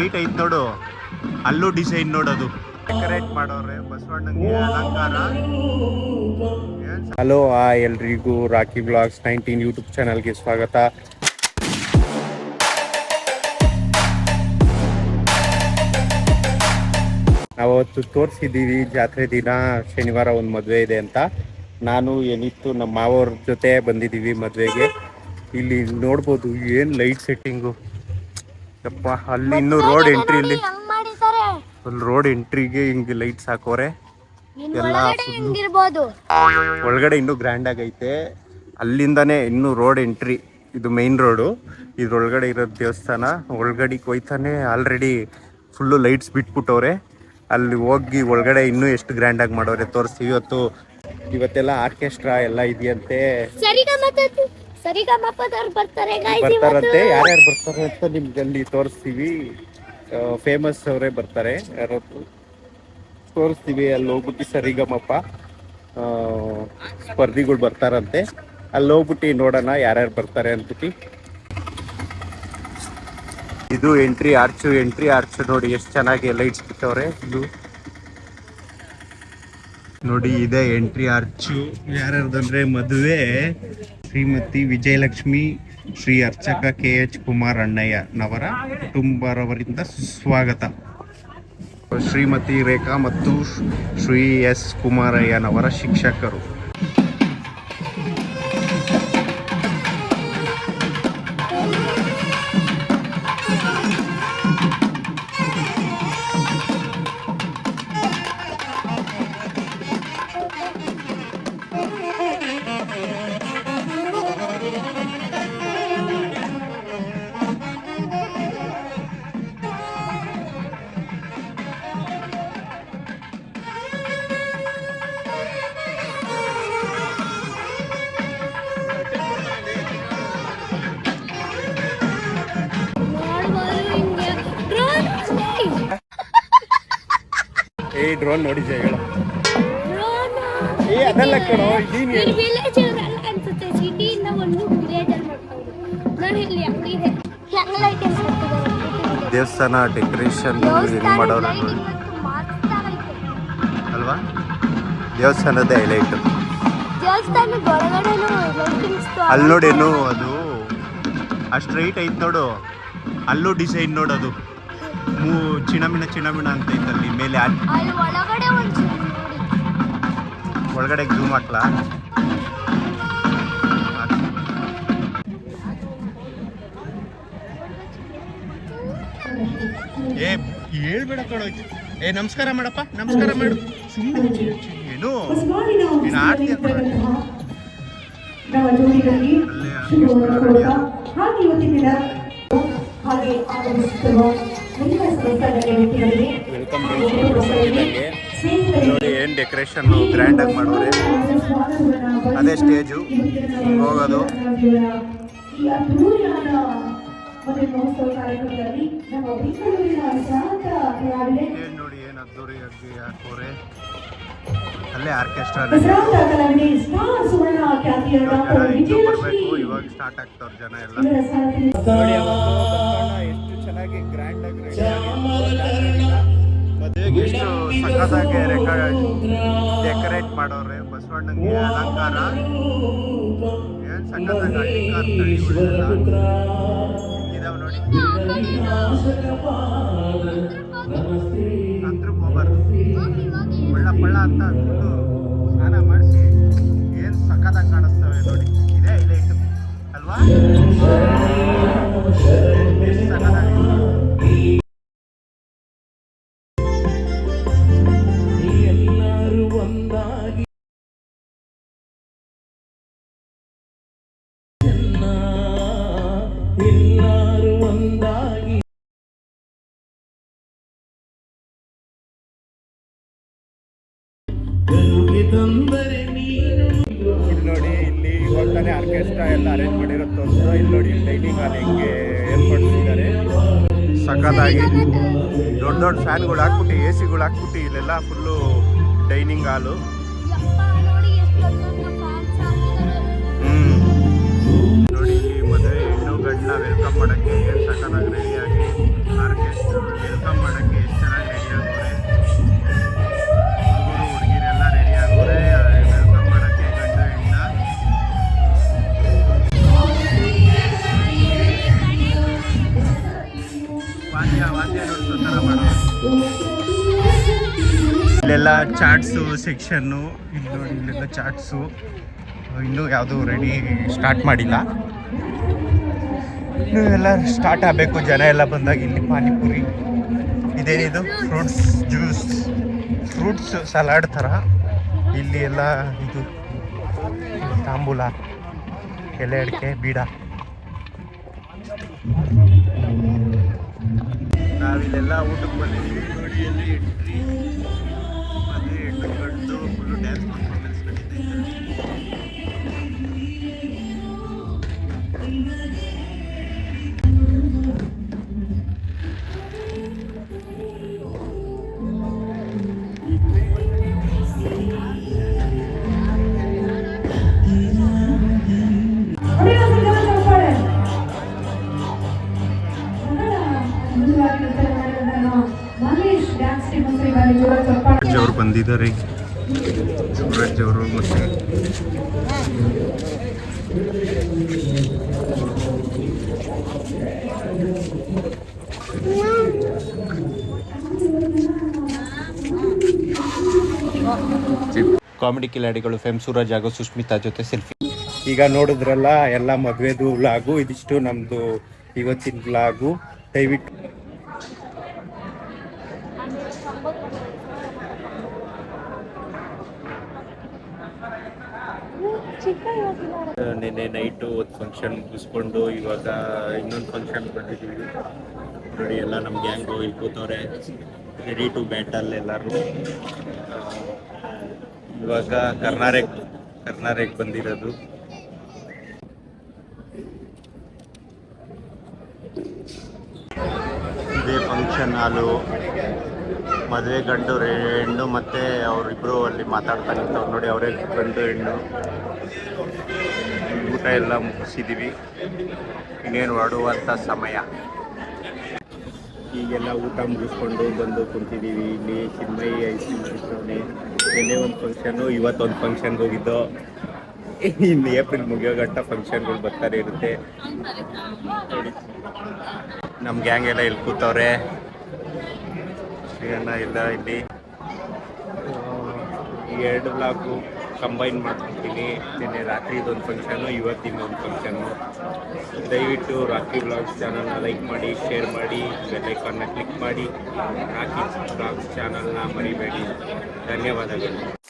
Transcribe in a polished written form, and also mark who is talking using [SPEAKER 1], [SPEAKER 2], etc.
[SPEAKER 1] Straight ಐತ್ ನೋಡು, ಅಲ್ಲೂ ಡಿಸೈನ್ ನೋಡೋದು ಡೆಕೋರೇಟ್ ಮಾಡೋರೆ ಬಸವಣ್ಣಂಗೆ ಅಲಂಕಾರ. ಹಲೋ ಎಲ್ರಿಗೂ ರಾಕಿ ಬ್ಲಾಗ್ಸ್ 19 ಯೂಟ್ಯೂಬ್ ಚಾನಲ್ಗೆ ಸ್ವಾಗತ. ನಾವತ್ತು ತೋರಿಸಿದ್ದೀವಿ ಜಾತ್ರೆ ದಿನ ಶನಿವಾರ ಒಂದು ಮದುವೆ ಇದೆ ಅಂತ. ನಾನು ಏನಿತ್ತು ನಮ್ಮ ಮಾವವ್ರ ಜೊತೆ ಬಂದಿದ್ದೀವಿ ಮದುವೆಗೆ. ಇಲ್ಲಿ ನೋಡ್ಬೋದು ಏನು ಲೈಟ್ ಸೆಟ್ಟಿಂಗು ಯಪ್ಪ. ಅಲ್ಲಿ ಇನ್ನೂ ರೋಡ್ ಎಂಟ್ರಿಯಲ್ಲಿ ರೋಡ್ ಎಂಟ್ರಿಗೆ ಹಿಂಗೆ ಲೈಟ್ಸ್ ಹಾಕೋರೆ ಎಲ್ಲ. ಒಳಗಡೆ ಇನ್ನೂ ಗ್ರ್ಯಾಂಡ್ ಆಗೈತೆ. ಅಲ್ಲಿಂದಾನೇ ಇನ್ನೂ ರೋಡ್ ಎಂಟ್ರಿ, ಇದು ಮೈನ್ ರೋಡು. ಇದ್ರೊಳಗಡೆ ಇರೋದು ದೇವಸ್ಥಾನ. ಒಳಗಡೆಗೆ ಹೋಯ್ತಾನೆ ಆಲ್ರೆಡಿ ಫುಲ್ಲು ಲೈಟ್ಸ್ ಬಿಟ್ಬಿಟ್ಟವ್ರೆ. ಅಲ್ಲಿ ಹೋಗಿ ಒಳಗಡೆ ಇನ್ನೂ ಎಷ್ಟು ಗ್ರ್ಯಾಂಡ್ ಆಗಿ ಮಾಡೋರೆ ತೋರಿಸ್ತೀವಿ. ಇವತ್ತೆಲ್ಲ ಆರ್ಕೆಸ್ಟ್ರಾ ಎಲ್ಲ ಇದೆಯಂತೆ, ಬರ್ತಾರಂತೆ. ಯಾರ್ಯಾರು ಬರ್ತಾರೆ ಅಂತ ನಿಮ್ಗೆ ಅಲ್ಲಿ ತೋರಿಸ್ತೀವಿ. ಫೇಮಸ್ ಅವರೇ ಬರ್ತಾರೆ, ಯಾರು ತೋರಿಸ್ತೀವಿ. ಅಲ್ಲಿ ಹೋಗ್ಬಿಟ್ಟು ಸರಿಗಮಪ್ಪ ಸ್ಪರ್ಧಿಗಳು ಬರ್ತಾರಂತೆ. ಅಲ್ಲಿ ಹೋಗ್ಬಿಟ್ಟು ನೋಡೋಣ ಯಾರ್ಯಾರು ಬರ್ತಾರೆ ಅಂದ್ಬಿಟ್ಟು. ಇದು ಎಂಟ್ರಿ ಆರ್ಚ್ ನೋಡಿ ಎಷ್ಟು ಚೆನ್ನಾಗಿ ಲೈಟ್ಸ್ ಬಿಟ್ಟವ್ರೆ. ಇದು ನೋಡಿ, ಇದೆ ಎಂಟ್ರಿ ಆರ್ಚು. ಯಾರ್ಯಾರ್ದಂದ್ರೆ ಮದುವೆ ಶ್ರೀಮತಿ ವಿಜಯಲಕ್ಷ್ಮಿ ಶ್ರೀ ಅರ್ಚಕ KH ಕುಮಾರ್ ಅಣ್ಣಯ್ಯನವರ ಕುಟುಂಬರವರಿಂದ ಸ್ವಾಗತ. ಶ್ರೀಮತಿ ರೇಖಾ ಮತ್ತು ಶ್ರೀ S ಕುಮಾರಯ್ಯನವರ ಶಿಕ್ಷಕರು. ಡ್ರೋನ್ ನೋಡಿದ್ಯಾ ಹೇಳು? ಅದೆಲ್ಲ ಕಣೋ, ದೇವಸ್ಥಾನ ಡೆಕೋರೇಷನ್ ಹೆಂಗ್ ಮಾಡೋರು ಅಲ್ವಾ? ದೇವಸ್ಥಾನದ ಹೈಲೈಟ್ ಅಲ್ಲಿ ನೋಡೇನು, ಅದು ಆ ಸ್ಟ್ರೈಟ್ ಐತ್ ನೋಡು, ಅಲ್ಲೂ ಡಿಸೈನ್ ನೋಡೋದು ಚಿಣಮಿಣ ಅಂತ ಐತಲ್ಲಿ ಮೇಲೆ. ಒಳಗಡೆ ಜೂಮ್ ಹಾಕ್ಲಾ? ಹೇಳ್ಬೇಡ ಕಣೋ. ನಮಸ್ಕಾರ ಮಾಡಪ್ಪ, ನಮಸ್ಕಾರ ಮಾಡು. ಸುಮ್ಮನೆ ಏನು ಆಡ್ತೀಯ? ವೆಲ್ಕಮ್ ನೋಡಿ, ಏನು ಡೆಕೋರೇಷನ್ ಗ್ರ್ಯಾಂಡ್ ಆಗಿ ಮಾಡೋರೆ. ಅದೇ ಸ್ಟೇಜು ಹೋಗೋದು. ಏನ್ ನೋಡಿ, ಏನು ಅದ್ದೂರಿಯಾಗಿ ಹಾಕೋರೆ. ಅಲ್ಲೇ ಆರ್ಕೆಸ್ಟ್ರಾ ಬರ್ಬೇಕು. ಇವಾಗ ಸ್ಟಾರ್ಟ್ ಆಗ್ತವ್ರ ಜನ ಎಲ್ಲ. ಎಷ್ಟು ಚೆನ್ನಾಗಿ ಗ್ರ್ಯಾಂಡ್ ಆಗಿ ಮದುವೆಗೆ ಎಷ್ಟು ಸಖತ್ತಾಗಿ ಡೆಕೋರೇಟ್ ಮಾಡೋರೆ ಬಸವಣ್ಣಂಗೆ ಅಲಂಕಾರ. ಏನ್ ಸಖತ್ತಾಗಿ ಹಿಂಗಿದಾವ್ ನೋಡಿ. ಅಂತ್ರು ಹೋಗ್ಬಾರ್ದು, ಪಳ್ಳ ಅಂತ ಸ್ನಾನ ಮಾಡಿಸಿ ಏನ್ ಸಖತ್ತಾಗಿ ಕಾಣಿಸ್ತವೆ ನೋಡಿ. ಇದೇ ಹೈಲೈಟ್ ಅಲ್ವಾ? ಎಷ್ಟು ಸಖತ್ತಾಗಿ ಇಲ್ಲಿ ನೋಡಿ. ಇಲ್ಲಿ ಇವಾಗಲೇ ಆರ್ಕೆಸ್ಟ್ರಾ ಎಲ್ಲ ಅರೇಂಜ್ ಮಾಡಿರುತ್ತೋ. ಇಲ್ಲಿ ನೋಡಿ, ಡೈನಿಂಗ್ ಹಾಲ್ ಹೆಂಗೆ ಏರ್ಪಡಿಸಿದ್ದಾರೆ ಸಖತ್ತಾಗಿ. ದೊಡ್ಡ ಫ್ಯಾನ್ಗಳು ಹಾಕ್ಬಿಟ್ಟು, AC ಗಳು ಹಾಕ್ಬಿಟ್ಟು ಇಲ್ಲೆಲ್ಲ ಫುಲ್ಲು ಡೈನಿಂಗ್ ಹಾಲು. ನೋಡಿ, ಇಲ್ಲಿ ಮದುವೆ ಹೆಣ್ಣು ಗಂಡನ್ನ ವೆಲ್ಕಮ್ ಮಾಡೋಕ್ಕೆ ಏನು ಸಖತ್ತಾಗಿ ರೆಡಿಯಾಗಿ ಆರ್ಕೆಸ್ಟ್ರಾ ಚಾಟ್ಸು ಸೆಕ್ಷನ್ನು. ಇಲ್ಲಿ ನೋಡಿ, ಇಲ್ಲೆಲ್ಲ ಚಾಟ್ಸು. ಇನ್ನೂ ಯಾವುದು ರೆಡಿ ಸ್ಟಾರ್ಟ್ ಮಾಡಿಲ್ಲ, ಇನ್ನೂ ಎಲ್ಲ ಸ್ಟಾರ್ಟ್ ಆಗಬೇಕು. ಜನ ಎಲ್ಲ ಬಂದಾಗ ಇಲ್ಲಿ ಪಾನಿಪುರಿ, ಇದೇನಿದು ಫ್ರೂಟ್ಸ್ ಜ್ಯೂಸ್, ಫ್ರೂಟ್ಸ್ ಸಲಾಡ್ ಥರ. ಇಲ್ಲಿ ಎಲ್ಲ ಇದು ತಾಂಬೂಲ, ಎಲೆ ಅಡಿಕೆ, ಬೀಡ. ನಾವಿಲ್ಲೆಲ್ಲ ಊಟಕ್ಕೆ ಬಂದಿದ್ದೀವಿ ನೋಡಿ. ಅಲ್ಲಿ ಎಂಟ್ರಿ ಮತ್ತು ಹೆಣ್ಣುಗಳ್ದು ಫುಲ್ಲು ಡ್ಯಾನ್ಸ್ ಪರ್ಫಾರ್ಮೆನ್ಸ್ ನಡೀತಾ ಅವರು ಬಂದಿದ್ದಾರೆ. ಸೂರಜ್ ಅವರು ಮತ್ತೆ ಕಾಮಿಡಿ ಕಿಲಾಡಿಗಳು ಫೇಮ್ ಸೂರಜ್ ಹಾಗೂ ಸುಷ್ಮಿತಾ ಜೊತೆ ಸೆಲ್ಫಿ. ಈಗ ನೋಡಿದ್ರಲ್ಲ ಎಲ್ಲ ಮದುವೆದು ವ್ಲಾಗು. ಇದಿಷ್ಟು ನಮ್ಮದು ಇವತ್ತಿನ ವ್ಲಾಗು. ದಯವಿಟ್ಟು ನಿನ್ನೆ ನೈಟು ಒಂದು ಫಂಕ್ಷನ್ ಮುಗಿಸ್ಕೊಂಡು ಇವಾಗ ಇನ್ನೊಂದು ಫಂಕ್ಷನ್ ಬಂದಿದ್ದೀವಿ ನೋಡಿ. ಎಲ್ಲ ನಮ್ಮ ಗ್ಯಾಂಗು ಇಲ್ಲಿ ಕೂತವ್ರೆ, ರೆಡಿ ಟು ಬ್ಯಾಟಲ್ ಎಲ್ಲರೂ. ಇವಾಗ ಕರ್ನಾಟಕ ಬಂದಿರೋದು. ಇದೇ ಫಂಕ್ಷನ್ ಹಾಲು. ಮದುವೆ ಗಂಡು ಹೆಣ್ಣು ಮತ್ತು ಅವರಿಬ್ಬರು ಅಲ್ಲಿ ಮಾತಾಡ್ತಾ ನಿಂತವ್ರು ನೋಡಿ. ಅವರೇ ಗಂಡು ಹೆಣ್ಣು. ಊಟ ಎಲ್ಲ ಮುಗಿಸಿದ್ದೀವಿ, ಇನ್ನೇನು ಹೊರಡುವಂಥ ಸಮಯ. ಈಗೆಲ್ಲ ಊಟ ಮುಗಿಸ್ಕೊಂಡು ಬಂದು ಕುಂತಿದ್ದೀವಿ. ಇಲ್ಲಿ ಚಿನ್ಮಯಿ ಐಸ್ ಕ್ರೀಮ್ ಸಿಗ್ತವನೆ. ನಿನ್ನೆ ಒಂದು ಫಂಕ್ಷನ್ನು, ಇವತ್ತೊಂದು ಫಂಕ್ಷನ್ಗೆ ಹೋಗಿದ್ದು. ಇನ್ನು ಏಪ್ರಿಲ್ ಮುಗಿಯೋ ಗಂಟ ಫಂಕ್ಷನ್ಗಳು ಬರ್ತಾರೆ ಇರುತ್ತೆ ನೋಡಿ. ನಮ್ಮ ಗ್ಯಾಂಗ್ ಎಲ್ಲ ಇಲ್ಲಿ ಕೂತವ್ರೆ. ಎಲ್ಲ ಇಲ್ಲಿ ಎರಡು ಬ್ಲಾಗು ಕಂಬೈನ್ ಮಾಡ್ಕೊತೀನಿ. ನಿನ್ನೆ ರಾತ್ರಿ ಇದೊಂದು ಫಂಕ್ಷನ್ನು, ಇವತ್ತಿನೊಂದು ಫಂಕ್ಷನ್ನು. ದಯವಿಟ್ಟು ರಾಕಿ ಬ್ಲಾಗ್ಸ್ ಚಾನಲ್ನ ಲೈಕ್ ಮಾಡಿ, ಶೇರ್ ಮಾಡಿ, ಬೆಲ್ ಐಕಾನ್ನ ಕ್ಲಿಕ್ ಮಾಡಿ. ರಾಕಿ ಬ್ಲಾಗ್ಸ್ ಚಾನಲ್ನ ಮರಿಬೇಡಿ. ಧನ್ಯವಾದಗಳು.